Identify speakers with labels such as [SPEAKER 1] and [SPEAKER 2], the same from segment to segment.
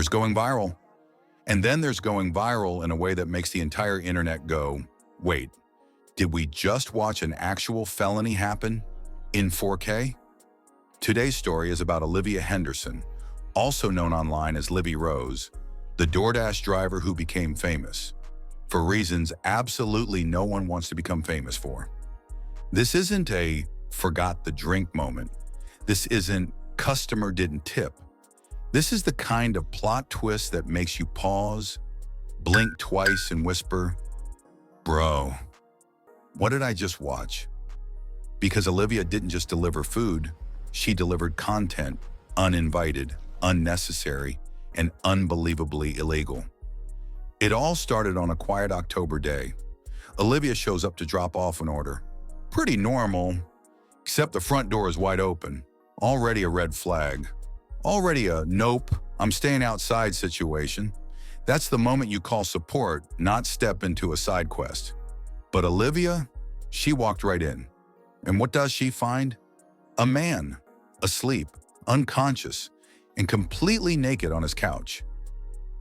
[SPEAKER 1] There's going viral. And then there's going viral in a way that makes the entire internet go, wait, did we just watch an actual felony happen in 4K? Today's story is about Olivia Henderson, also known online as Libby Rose, the DoorDash driver who became famous, for reasons absolutely no one wants to become famous for. This isn't a forgot the drink moment. This isn't customer didn't tip. This is the kind of plot twist that makes you pause, blink twice and whisper, bro, what did I just watch? Because Olivia didn't just deliver food, she delivered content, uninvited, unnecessary, and unbelievably illegal. It all started on a quiet October day. Olivia shows up to drop off an order. Pretty normal, except the front door is wide open. Already a red flag. Already a nope, I'm staying outside situation. That's the moment you call support, not step into a side quest. But Olivia, she walked right in. And what does she find? A man, asleep, unconscious, and completely naked on his couch.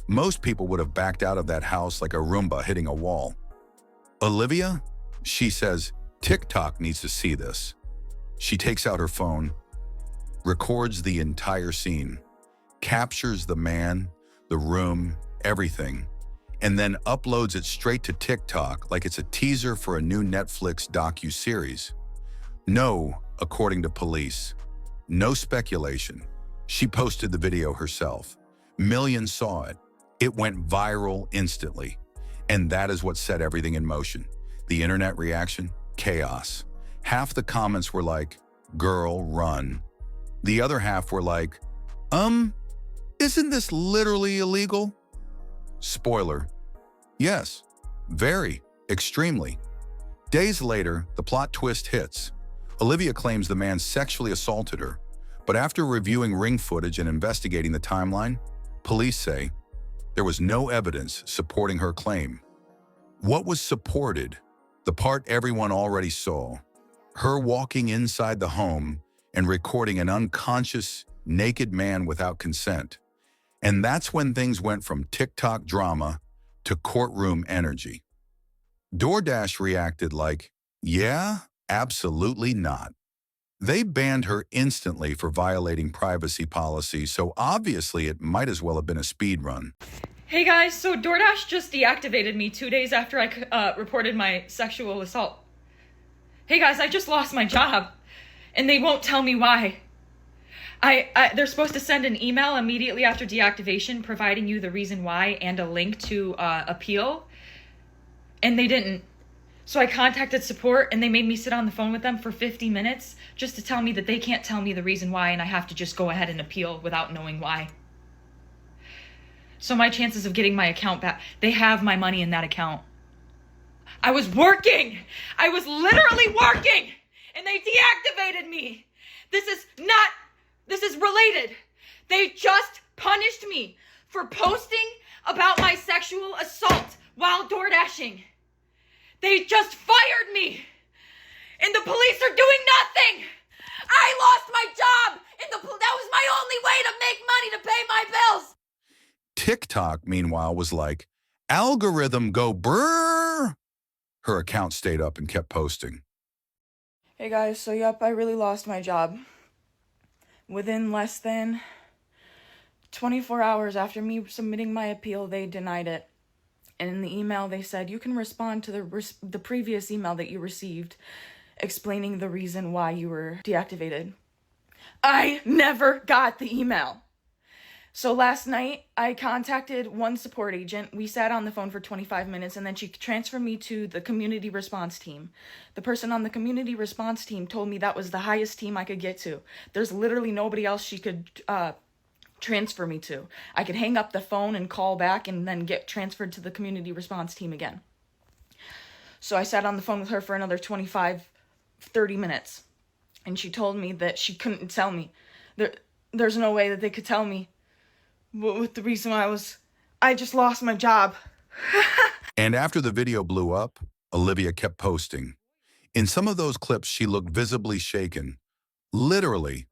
[SPEAKER 1] Most people would have backed out of that house like a Roomba hitting a wall. Olivia, she says, TikTok needs to see this. She takes out her phone, records the entire scene, captures the man, the room, everything, and then uploads it straight to TikTok like it's a teaser for a new Netflix docu-series. No, according to police. No speculation. She posted the video herself. Millions saw it. It went viral instantly. And that is what set everything in motion. The internet reaction? Chaos. Half the comments were like, girl, run. The other half were like, isn't this literally illegal? Spoiler. Yes, very, extremely. Days later, the plot twist hits. Olivia claims the man sexually assaulted her, but after reviewing ring footage and investigating the timeline, police say there was no evidence supporting her claim. What was supported? The part everyone already saw. Her walking inside the home and recording an unconscious, naked man without consent. And that's when things went from TikTok drama to courtroom energy. DoorDash reacted like, yeah, absolutely not. They banned her instantly for violating privacy policy, so obviously it might as well have been a speed run.
[SPEAKER 2] Hey guys, so DoorDash just deactivated me 2 days after I reported my sexual assault. Hey guys, I just lost my job, and they won't tell me why. They're supposed to send an email immediately after deactivation providing you the reason why and a link to appeal, and they didn't. So I contacted support, and they made me sit on the phone with them for 50 minutes just to tell me that they can't tell me the reason why, and I have to just go ahead and appeal without knowing why. So my chances of getting my account back, they have my money in that account. I was working! I was literally working! And they deactivated me! This is related. They just punished me for posting about my sexual assault while door dashing. They just fired me! And the police are doing nothing! I lost my job! And that was my only way to make money to pay my bills!
[SPEAKER 1] TikTok, meanwhile, was like, algorithm go brrr. Her account stayed up and kept posting.
[SPEAKER 2] Hey guys, so yep, I really lost my job. Within less than 24 hours after me submitting my appeal, they denied it. And in the email, they said, you can respond to the previous email that you received explaining the reason why you were deactivated. I never got the email. So last night, I contacted one support agent. We sat on the phone for 25 minutes, and then she transferred me to the community response team. The person on the community response team told me that was the highest team I could get to. There's literally nobody else she could transfer me to. I could hang up the phone and call back and then get transferred to the community response team again. So I sat on the phone with her for another 25, 30 minutes. And she told me that she couldn't tell me. There's no way that they could tell me what the reason why I just lost my job.
[SPEAKER 1] And after the video blew up, Olivia kept posting. In some of those clips, she looked visibly shaken. Literally,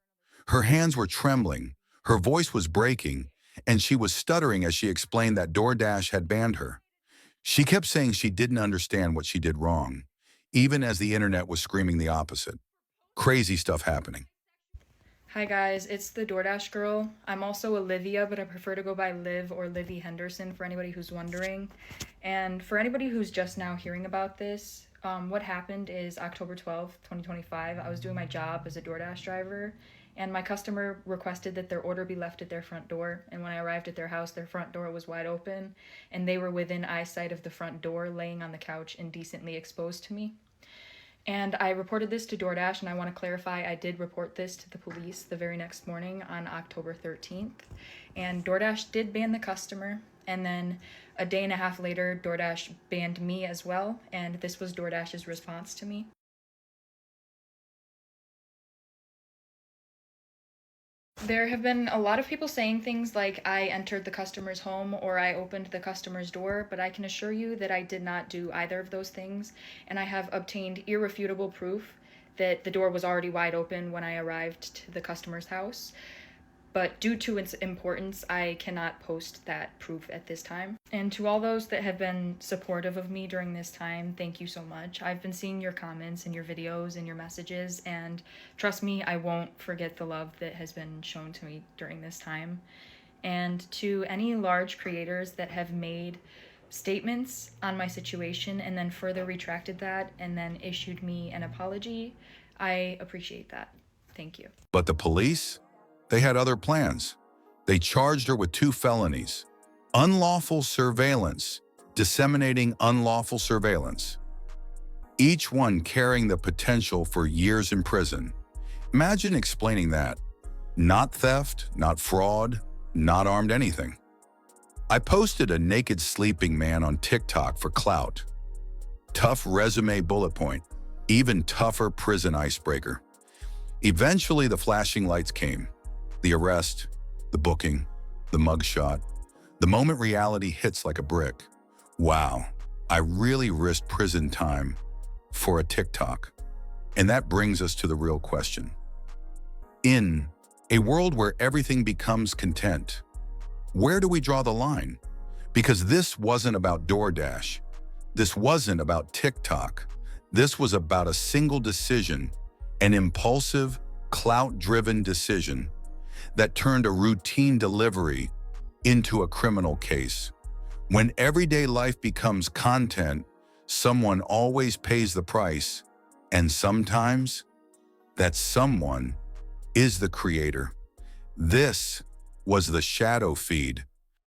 [SPEAKER 1] her hands were trembling, her voice was breaking, and she was stuttering as she explained that DoorDash had banned her. She kept saying she didn't understand what she did wrong, even as the internet was screaming the opposite. Crazy stuff happening.
[SPEAKER 2] Hi guys, it's the DoorDash girl. I'm also Olivia, but I prefer to go by Liv or Livy Henderson for anybody who's wondering. And for anybody who's just now hearing about this, what happened is October 12th, 2025, I was doing my job as a DoorDash driver, and my customer requested that their order be left at their front door. And when I arrived at their house, their front door was wide open, and they were within eyesight of the front door, laying on the couch indecently exposed to me. And I reported this to DoorDash, and I want to clarify, I did report this to the police the very next morning on October 13th. And DoorDash did ban the customer, and then a day and a half later, DoorDash banned me as well, and this was DoorDash's response to me. There have been a lot of people saying things like I entered the customer's home or I opened the customer's door, but I can assure you that I did not do either of those things, and I have obtained irrefutable proof that the door was already wide open when I arrived to the customer's house. But due to its importance, I cannot post that proof at this time. And to all those that have been supportive of me during this time, thank you so much. I've been seeing your comments and your videos and your messages, and trust me, I won't forget the love that has been shown to me during this time. And to any large creators that have made statements on my situation and then further retracted that and then issued me an apology, I appreciate that. Thank you.
[SPEAKER 1] But the police? They had other plans. They charged her with 2 felonies: unlawful surveillance, disseminating unlawful surveillance, each one carrying the potential for years in prison. Imagine explaining that. Not theft, not fraud, not armed anything. I posted a naked sleeping man on TikTok for clout. Tough resume bullet point, even tougher prison icebreaker. Eventually, the flashing lights came. The arrest, the booking, the mugshot. The moment reality hits like a brick. Wow, I really risked prison time for a TikTok. And that brings us to the real question. In a world where everything becomes content, where do we draw the line? Because this wasn't about DoorDash. This wasn't about TikTok. This was about a single decision, an impulsive, clout-driven decision that turned a routine delivery into a criminal case. When everyday life becomes content, someone always pays the price, and sometimes that someone is the creator. This was the shadow feed